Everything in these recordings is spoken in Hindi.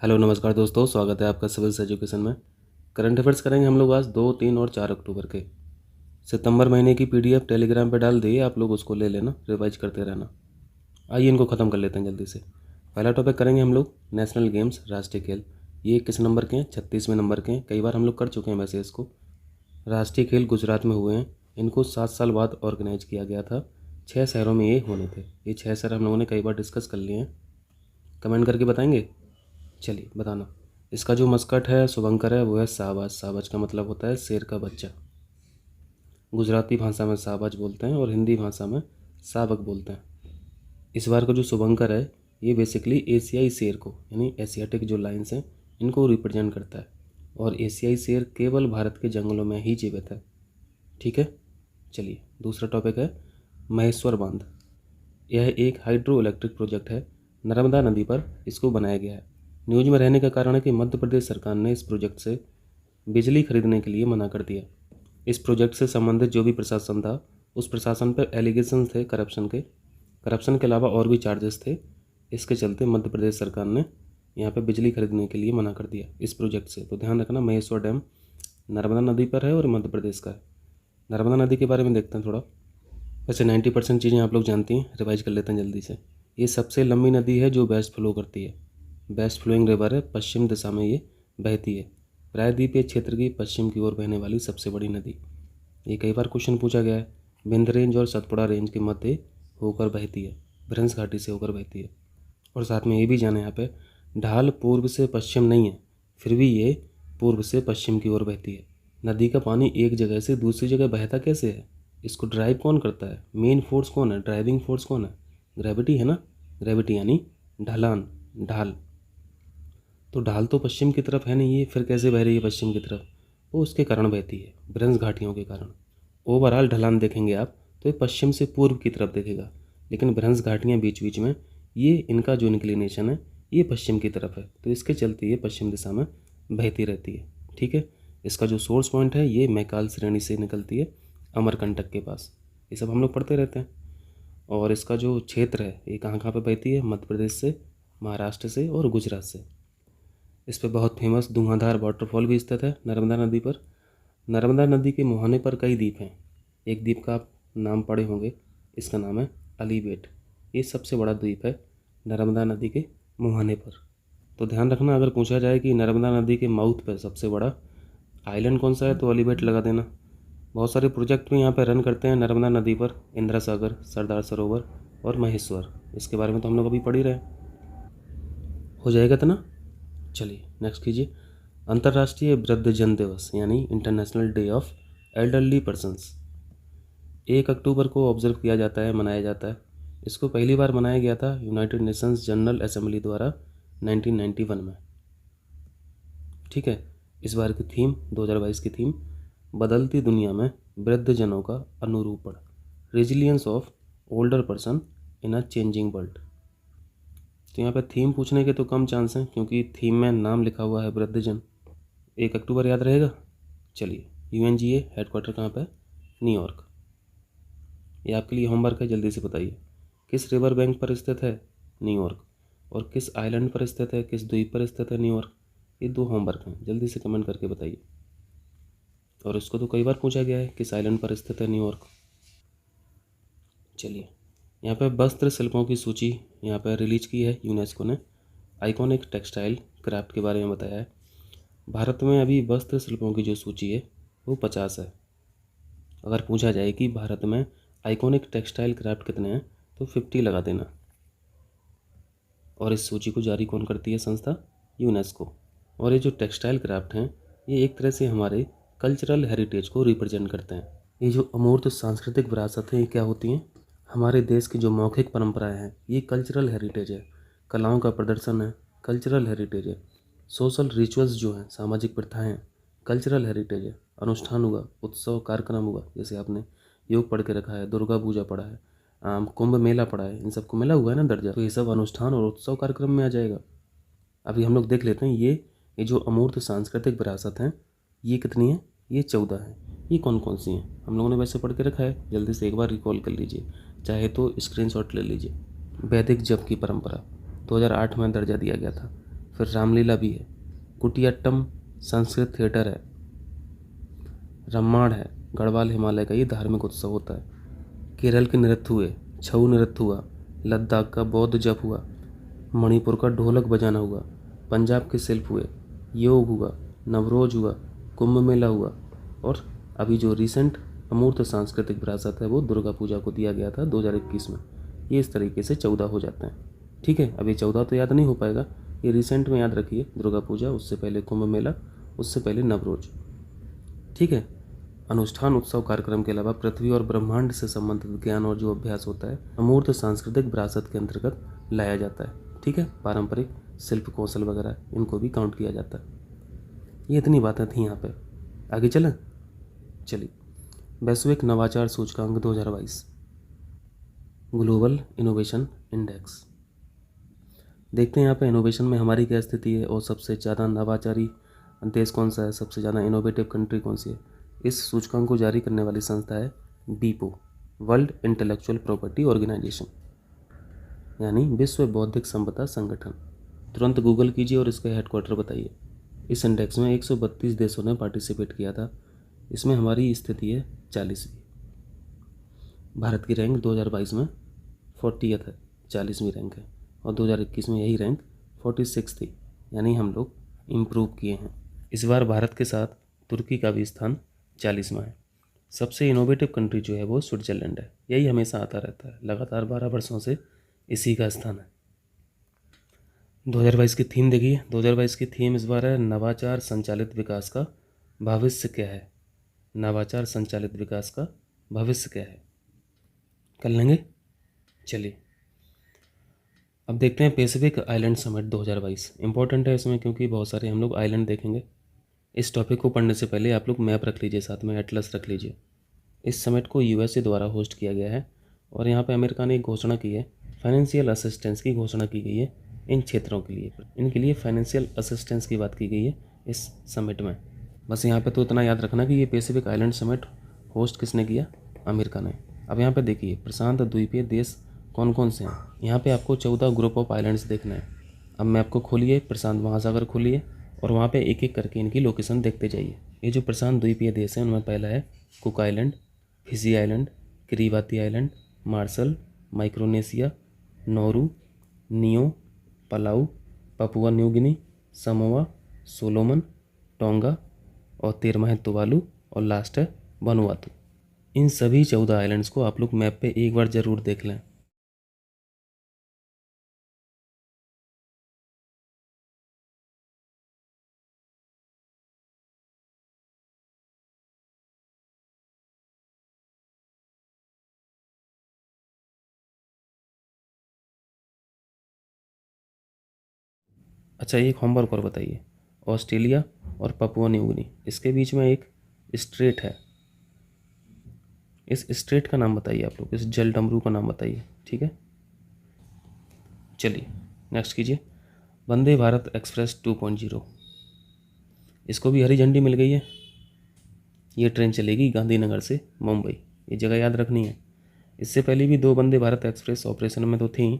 हेलो नमस्कार दोस्तों, स्वागत है आपका सिविल्स एजुकेशन में। करंट अफेयर्स करेंगे हम लोग आज 2, 3 और 4 अक्टूबर के। सितंबर महीने की पीडीएफ टेलीग्राम पे डाल दी, आप लोग उसको ले लेना, रिवाइज करते रहना। आइए इनको ख़त्म कर लेते हैं जल्दी से। पहला टॉपिक करेंगे हम लोग नेशनल गेम्स, राष्ट्रीय खेल। ये किस नंबर के हैं? 36वें नंबर के हैं। कई बार हम लोग कर चुके हैं वैसे इसको। राष्ट्रीय खेल गुजरात में हुए हैं। इनको 7 साल बाद ऑर्गेनाइज किया गया था। 6 शहरों में ये होने थे। ये 6 शहर हम लोगों ने कई बार डिस्कस कर लिए हैं। कमेंट करके बताएंगे। चलिए बताना। इसका जो मस्कट है, शुभंकर है, वो है शाहबाज। शाहबाज का मतलब होता है शेर का बच्चा। गुजराती भाषा में शाहबाज बोलते हैं और हिंदी भाषा में शावक बोलते हैं। इस बार का जो शुभंकर है, ये बेसिकली एशियाई शेर को, यानी एशियाटिक जो लाइन्स हैं, इनको रिप्रेजेंट करता है। और एशियाई शेर केवल भारत के जंगलों में ही जीवित है। ठीक है। चलिए दूसरा टॉपिक है महेश्वर बांध। यह एक हाइड्रो इलेक्ट्रिक प्रोजेक्ट है। नर्मदा नदी पर इसको बनाया गया है। न्यूज में रहने का कारण है कि मध्य प्रदेश सरकार ने इस प्रोजेक्ट से बिजली खरीदने के लिए मना कर दिया। इस प्रोजेक्ट से संबंधित जो भी प्रशासन था, उस प्रशासन पर एलिगेशन थे करप्शन के। करप्शन के अलावा और भी चार्जेस थे। इसके चलते मध्य प्रदेश सरकार ने यहाँ पे बिजली खरीदने के लिए मना कर दिया इस प्रोजेक्ट से। तो ध्यान रखना, महेश्वर डैम नर्मदा नदी पर है और मध्य प्रदेश का है। नर्मदा नदी के बारे में देखते हैं थोड़ा। वैसे 90% चीज़ें आप लोग जानती हैं, रिवाइज कर लेते हैं जल्दी से। ये सबसे लंबी नदी है जो वेस्ट फ्लो करती है। वेस्ट फ्लोइंग रिवर है, पश्चिम दिशा में ये बहती है। प्रायद्वीपीय क्षेत्र की पश्चिम की ओर बहने वाली सबसे बड़ी नदी। ये कई बार क्वेश्चन पूछा गया है। विंध्य रेंज और सतपुड़ा रेंज के मध्य होकर बहती है, भ्रंश घाटी से होकर बहती है। और साथ में ये भी जाने यहाँ पे, ढाल पूर्व से पश्चिम नहीं है, फिर भी ये पूर्व से पश्चिम की ओर बहती है। नदी का पानी एक जगह से दूसरी जगह बहता कैसे है? इसको ड्राइव कौन करता है? मेन फोर्स कौन है? ड्राइविंग फोर्स कौन है? ग्रेविटी है ना। ग्रेविटी यानी ढलान, ढाल। तो ढाल तो पश्चिम की तरफ है नहीं, ये फिर कैसे बह रही है पश्चिम की तरफ? वो उसके कारण बहती है, भ्रंश घाटियों के कारण। ओवरऑल ढलान देखेंगे आप तो ये पश्चिम से पूर्व की तरफ देखेगा, लेकिन भ्रंश घाटियाँ बीच बीच में, ये इनका जो इंक्लिनेशन है ये पश्चिम की तरफ है, तो इसके चलते ये पश्चिम दिशा में बहती रहती है। ठीक है। इसका जो सोर्स पॉइंट है ये मैकाल श्रेणी से निकलती है, अमरकंटक के पास। ये सब हम लोग पढ़ते रहते हैं। और इसका जो क्षेत्र है ये कहाँ कहाँ पे बहती है? मध्य प्रदेश से, महाराष्ट्र से और गुजरात से। इस पर बहुत फेमस धुआंधार वाटरफॉल भी स्थित है नर्मदा नदी पर। नर्मदा नदी के मुहाने पर कई द्वीप हैं। एक द्वीप का आप नाम पढ़े होंगे, इसका नाम है अलीबेट। ये सबसे बड़ा द्वीप है नर्मदा नदी के मुहाने पर। तो ध्यान रखना, अगर पूछा जाए कि नर्मदा नदी के माउथ पर सबसे बड़ा आइलैंड कौन सा है, तो अलीबेट लगा देना। बहुत सारे प्रोजेक्ट भी यहाँ पर रन करते हैं नर्मदा नदी पर। इंदिरा सागर, सरदार सरोवर और महेश्वर। इसके बारे में तो हम लोग अभी पढ़ ही रहे हैं। हो जाएगा तो ना। चलिए नेक्स्ट कीजिए। अंतर्राष्ट्रीय वृद्धजन दिवस यानी international day of elderly persons 1 अक्टूबर को ऑब्जर्व किया जाता है, मनाया जाता है। इसको पहली बार मनाया गया था यूनाइटेड नेशंस जनरल असेंबली द्वारा 1991 में। ठीक है। इस बार की थीम, 2022 की थीम, बदलती दुनिया में वृद्धजनों का अनुरूपण, resilience of older person in a changing world. तो यहाँ पे थीम पूछने के तो कम चांस हैं, क्योंकि थीम में नाम लिखा हुआ है वृद्धजन। 1 अक्टूबर याद रहेगा। चलिए, UNGA हेडक्वार्टर कहाँ पे? न्यूयॉर्क। ये आपके लिए होमवर्क है, जल्दी से बताइए। किस रिवर बैंक पर स्थित है? न्यूयॉर्क। और किस आइलैंड पर स्थित है, किस द्वीप पर स्थित है न्यूयॉर्क? ये 2 होमवर्क हैं, जल्दी से कमेंट करके बताइए। और इसको तो कई बार पूछा गया है, किस आइलैंड पर स्थित है न्यूयॉर्क। चलिए, यहाँ पे वस्त्र शिल्पों की सूची यहाँ पर रिलीज की है यूनेस्को ने। आइकॉनिक टेक्सटाइल क्राफ्ट के बारे में बताया है। भारत में अभी वस्त्र शिल्पों की जो सूची है वो 50 है। अगर पूछा जाए कि भारत में आइकॉनिक टेक्सटाइल क्राफ्ट कितने हैं, तो 50 लगा देना। और इस सूची को जारी कौन करती है संस्था? यूनेस्को। और ये जो टेक्सटाइल क्राफ्ट हैं, ये एक तरह से हमारे कल्चरल हेरिटेज को रिप्रेजेंट करते हैं। ये जो अमूर्त सांस्कृतिक विरासत है, ये क्या होती हैं? हमारे देश की जो मौखिक परंपराएं हैं, ये कल्चरल हेरिटेज है। कलाओं का प्रदर्शन है, कल्चरल हेरिटेज है। सोशल रिचुअल्स जो हैं, सामाजिक प्रथाएं हैं, कल्चरल हेरिटेज है। अनुष्ठान हुआ, उत्सव कार्यक्रम हुआ, जैसे आपने योग पढ़ के रखा है, दुर्गा पूजा पढ़ा है, कुंभ मेला पढ़ा है, इन सबको मिला हुआ है ना दर्जा, तो ये सब अनुष्ठान और उत्सव कार्यक्रम में आ जाएगा। अभी हम लोग देख लेते हैं ये जो अमूर्त सांस्कृतिक विरासत हैं, ये कितनी है? ये 14 है। ये कौन कौन सी हैं? हम लोगों ने वैसे पढ़ के रखा है, जल्दी से एक बार रिकॉल कर लीजिए, चाहे तो स्क्रीनशॉट ले लीजिए। वैदिक जप की परंपरा 2008 में दर्जा दिया गया था। फिर रामलीला भी है, कुटियाट्टम संस्कृत थिएटर है, रम्माण है, गढ़वाल हिमालय का ये धार्मिक उत्सव होता है। केरल के नृत्य हुए, छऊ नृत्य हुआ, लद्दाख का बौद्ध जप हुआ, मणिपुर का ढोलक बजाना हुआ, पंजाब के शिल्प हुए, योग हुआ, नवरोज हुआ, कुंभ मेला हुआ, और अभी जो रिसेंट अमूर्त सांस्कृतिक विरासत है वो दुर्गा पूजा को दिया गया था 2021 में। ये इस तरीके से 14 हो जाते हैं। ठीक है, अभी 14 तो याद नहीं हो पाएगा, ये रिसेंट में याद रखिए, दुर्गा पूजा, उससे पहले कुंभ मेला, उससे पहले नवरोज। ठीक है। अनुष्ठान उत्सव कार्यक्रम के अलावा पृथ्वी और ब्रह्मांड से संबंधित ज्ञान और जो अभ्यास होता है अमूर्त सांस्कृतिक विरासत के अंतर्गत लाया जाता है। ठीक है, पारंपरिक शिल्प कौशल वगैरह इनको भी काउंट किया जाता है। ये इतनी बातें थी यहाँ पे, आगे चलें। चलिए, वैश्विक नवाचार सूचकांक 2022, ग्लोबल इनोवेशन इंडेक्स। देखते हैं यहाँ पे इनोवेशन में हमारी क्या स्थिति है और सबसे ज़्यादा नवाचारी देश कौन सा है, सबसे ज़्यादा इनोवेटिव कंट्री कौन सी है। इस सूचकांक को जारी करने वाली संस्था है बीपो, वर्ल्ड इंटेलेक्चुअल प्रॉपर्टी ऑर्गेनाइजेशन, यानी विश्व बौद्धिक संपदा संगठन। तुरंत गूगल कीजिए और इसका हेडक्वार्टर बताइए। इस इंडेक्स में 132 देशों ने पार्टिसिपेट किया था। इसमें हमारी स्थिति है 40वीं। भारत की रैंक 2022 में 40th है, 40वीं रैंक है, और 2021 में यही रैंक 46 थी, यानी हम लोग इम्प्रूव किए हैं। इस बार भारत के साथ तुर्की का भी स्थान 40वां है। सबसे इनोवेटिव कंट्री जो है वो स्विट्जरलैंड है। यही हमेशा आता रहता है, लगातार 12 वर्षों से इसी का स्थान है। 2022 की थीम देखिए, 2022 की थीम इस बार है नवाचार संचालित विकास का भविष्य क्या है। नवाचार संचालित विकास का भविष्य क्या है, कर लेंगे। चलिए, अब देखते हैं पैसिफिक आइलैंड समिट 2022। इंपॉर्टेंट है इसमें क्योंकि बहुत सारे हम लोग आइलैंड देखेंगे। इस टॉपिक को पढ़ने से पहले आप लोग मैप रख लीजिए, साथ में एटलस रख लीजिए। इस समिट को यूएसए द्वारा होस्ट किया गया है और यहाँ पे अमेरिका ने एक घोषणा की है, फाइनेंशियल असिस्टेंस की घोषणा की गई है इन क्षेत्रों के लिए। इनके लिए फाइनेंशियल असिस्टेंस की बात की गई है इस समिट में। बस यहाँ पे तो इतना याद रखना कि ये पैसिफिक आइलैंड समिट होस्ट किसने किया, अमेरिका ने। अब यहाँ पे देखिए प्रशांत द्वीपीय देश कौन कौन से हैं। यहाँ पे आपको 14 ग्रुप ऑफ आइलैंड्स देखना है। अब मैप को खोलिए, प्रशांत महासागर खोलिए और वहाँ पे एक एक करके इनकी लोकेशन देखते जाइए। ये जो प्रशांत द्वीपीय देश हैं उनमें पहला है Cook Island, Fiji Island, Kiribati Island, Marshall, Micronesia, Nauru, Niue, Palau, Papua New Guinea, Samoa, Solomon, Tonga और 13वां है तुवालू और लास्ट है वनुआतू। इन सभी 14 आइलैंड्स को आप लोग मैप पे एक बार ज़रूर देख लें। अच्छा, एक होमवर्क और बताइए, ऑस्ट्रेलिया और पपुआ न्यू गिनी इसके बीच में एक स्ट्रेट है, इस स्ट्रेट का नाम बताइए आप लोग, इस जल डमरू का नाम बताइए। ठीक है, चलिए नेक्स्ट कीजिए। वंदे भारत एक्सप्रेस 2.0, इसको भी हरी झंडी मिल गई है। ये ट्रेन चलेगी गांधीनगर से मुंबई, ये जगह याद रखनी है। इससे पहले भी 2 वंदे भारत एक्सप्रेस ऑपरेशन में तो थी।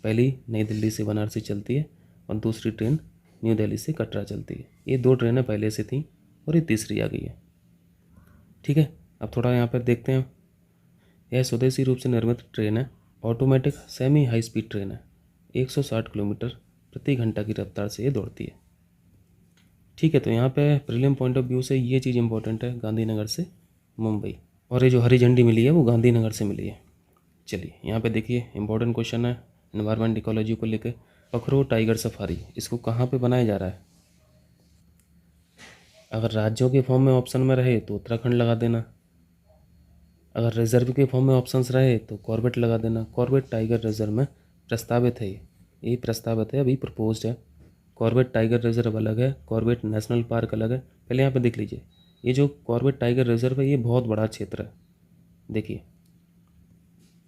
पहली नई दिल्ली से बनारसी चलती है और दूसरी ट्रेन न्यू दिल्ली से कटरा चलती है। ये 2 ट्रेनें पहले से थी और ये तीसरी आ गई है। ठीक है, अब थोड़ा यहाँ पर देखते हैं। यह स्वदेशी रूप से निर्मित ट्रेन है, automatic semi high speed train है। 160 किलोमीटर प्रति घंटा की रफ्तार से ये दौड़ती है। ठीक है, तो यहाँ पे प्रीलिम पॉइंट ऑफ व्यू से ये चीज़ इंपॉर्टेंट है, गांधीनगर से मुंबई, और ये जो हरी झंडी मिली है वो गांधीनगर से मिली है। चलिए यहाँ पे देखिए, इंपॉर्टेंट क्वेश्चन है एनवायरमेंट इकोलॉजी को लेकर। पखरो टाइगर सफारी, इसको कहाँ पे बनाया जा रहा है। अगर राज्यों के फॉर्म में ऑप्शन में रहे तो उत्तराखंड लगा देना, अगर रिजर्व के फॉर्म में ऑप्शंस रहे तो कॉर्बेट लगा देना। कॉर्बेट टाइगर रिजर्व में प्रस्तावित है, ये प्रस्तावित है, अभी प्रपोज्ड है। कॉर्बेट टाइगर रिजर्व अलग है, कॉर्बेट नेशनल पार्क अलग है। पहले यहाँ पे देख लीजिए, ये जो कॉर्बेट टाइगर रिजर्व है ये बहुत बड़ा क्षेत्र है। देखिए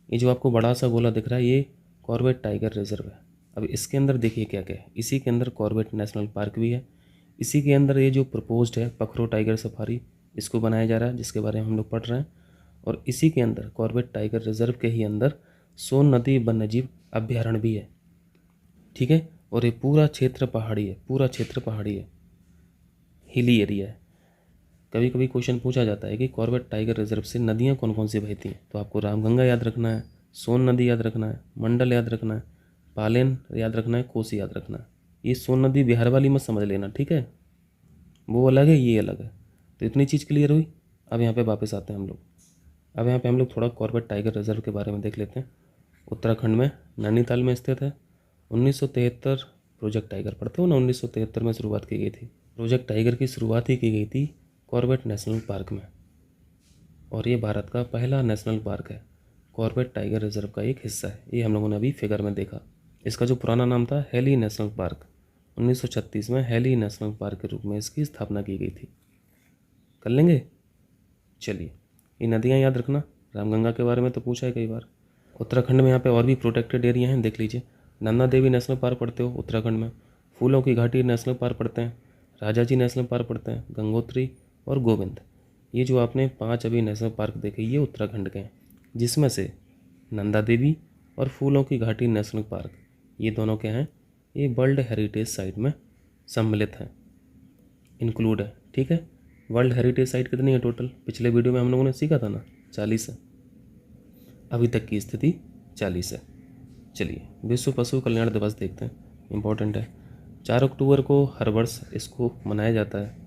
ये जो आपको बड़ा सा गोला दिख रहा है ये कॉर्बेट टाइगर रिजर्व है। अब इसके अंदर देखिए क्या क्या है, इसी के अंदर कॉर्बेट नेशनल पार्क भी है, इसी के अंदर ये जो प्रपोज्ड है पखरो टाइगर सफारी इसको बनाया जा रहा है, जिसके बारे में हम लोग पढ़ रहे हैं। और इसी के अंदर कॉर्बेट टाइगर रिजर्व के ही अंदर सोन नदी वन्यजीव अभ्यारण्य भी है। ठीक है, और ये पूरा क्षेत्र पहाड़ी है, पूरा क्षेत्र पहाड़ी है, हिली एरिया है। कभी कभी क्वेश्चन पूछा जाता है कि कॉर्बेट टाइगर रिजर्व से नदियाँ कौन कौन सी बहती हैं, तो आपको रामगंगा याद रखना है, सोन नदी याद रखना है, मंडल याद रखना है, पालेन याद रखना है, कोसी याद रखना है। ये सोन नदी बिहार वाली मत समझ लेना, ठीक है, वो अलग है, ये अलग है। तो इतनी चीज़ क्लियर हुई। अब यहाँ पे वापस आते हैं हम लोग। अब यहाँ पे हम लोग थोड़ा कॉर्बेट टाइगर रिजर्व के बारे में देख लेते हैं। उत्तराखंड में नैनीताल में स्थित है। 1973 प्रोजेक्ट टाइगर पढ़ते हो ना, 1973 में शुरुआत की गई थी। प्रोजेक्ट टाइगर की शुरुआत ही की गई थी कॉर्बेट नेशनल पार्क में, और ये भारत का पहला नेशनल पार्क है। कॉर्बेट टाइगर रिजर्व का एक हिस्सा है, ये हम लोगों ने अभी फिगर में देखा। इसका जो पुराना नाम था हेली नेशनल पार्क, 1936 में हेली नेशनल पार्क के रूप में इसकी स्थापना की गई थी। कर लेंगे, चलिए। ये नदियाँ याद रखना, रामगंगा के बारे में तो पूछा है कई बार। उत्तराखंड में यहाँ पे और भी प्रोटेक्टेड एरिया हैं, देख लीजिए। नंदा देवी नेशनल पार्क पढ़ते हो उत्तराखंड में, फूलों की घाटी नेशनल पार्क पढ़ते हैं, राजाजी नेशनल पार्क पढ़ते हैं, गंगोत्री और गोविंद। ये जो आपने 5 अभी नेशनल पार्क देखे, ये उत्तराखंड के हैं, जिसमें से नंदा देवी और फूलों की घाटी नेशनल पार्क, ये दोनों क्या हैं, ये वर्ल्ड हेरिटेज साइट में सम्मिलित हैं, इंक्लूड है, ठीक है। वर्ल्ड हेरिटेज साइट कितनी है टोटल, पिछले वीडियो में हम लोगों ने सीखा था ना, 40 है। अभी तक की स्थिति 40 है। चलिए, विश्व पशु कल्याण दिवस देखते हैं, इम्पोर्टेंट है। 4 अक्टूबर को हर वर्ष इसको मनाया जाता है।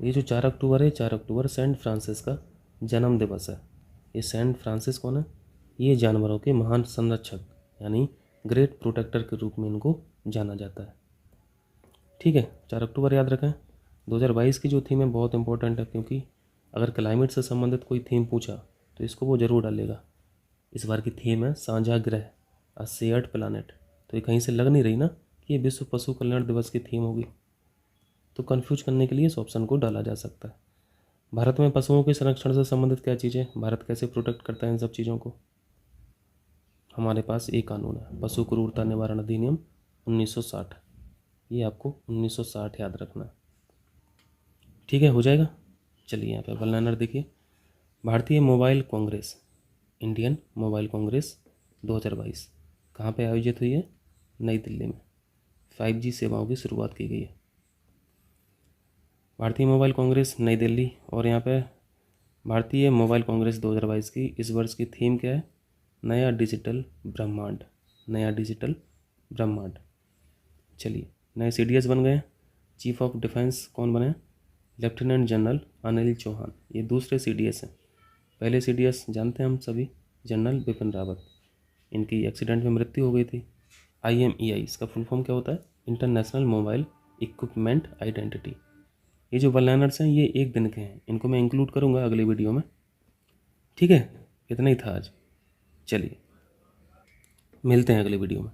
ये जो 4 अक्टूबर है, 4 अक्टूबर सेंट फ्रांसिस का जन्म दिवस है। ये सेंट फ्रांसिस कौन है, ये जानवरों के महान संरक्षक यानी ग्रेट प्रोटेक्टर के रूप में इनको जाना जाता है, ठीक है। 4 अक्टूबर याद रखें। 2022 की जो थीम है बहुत इंपॉर्टेंट है, क्योंकि अगर क्लाइमेट से संबंधित कोई थीम पूछा तो इसको वो ज़रूर डालेगा। इस बार की थीम है साझा ग्रह, अ शेयर्ड प्लानेट। तो ये कहीं से लग नहीं रही ना कि ये विश्व पशु कल्याण दिवस की थीम होगी, तो कन्फ्यूज करने के लिए इस ऑप्शन को डाला जा सकता है। भारत में पशुओं के संरक्षण से संबंधित क्या चीज़ें, भारत कैसे प्रोटेक्ट करता है इन सब चीज़ों को। हमारे पास एक कानून है, पशु क्रूरता निवारण अधिनियम 1960, ये आपको 1960 याद रखना है, ठीक है, हो जाएगा। चलिए यहाँ पे वन लाइनर देखिए। भारतीय mobile Congress, Indian mobile Congress 2022 कहाँ पे आयोजित हुई है, नई दिल्ली में। 5G सेवाओं की शुरुआत की गई है। भारतीय मोबाइल कांग्रेस नई दिल्ली, और यहाँ पे भारतीय मोबाइल कांग्रेस 2022 की इस वर्ष की थीम क्या है, नया डिजिटल ब्रह्मांड, नया डिजिटल ब्रह्मांड। चलिए, नए CDS बन गए। चीफ ऑफ डिफेंस कौन बने, लेफ्टिनेंट जनरल अनिल चौहान, ये दूसरे CDS हैं। पहले CDS जानते हैं हम सभी, जनरल बिपिन रावत, इनकी एक्सीडेंट में मृत्यु हो गई थी। IMEI इसका फुल फॉर्म क्या होता है, इंटरनेशनल मोबाइल इक्विपमेंट आइडेंटिटी। ये जो वन लाइनर्स हैं ये एक दिन के हैं, इनको मैं इंक्लूड करूँगा अगले वीडियो में, ठीक है। इतना ही था आज, चलिए मिलते हैं अगले वीडियो में।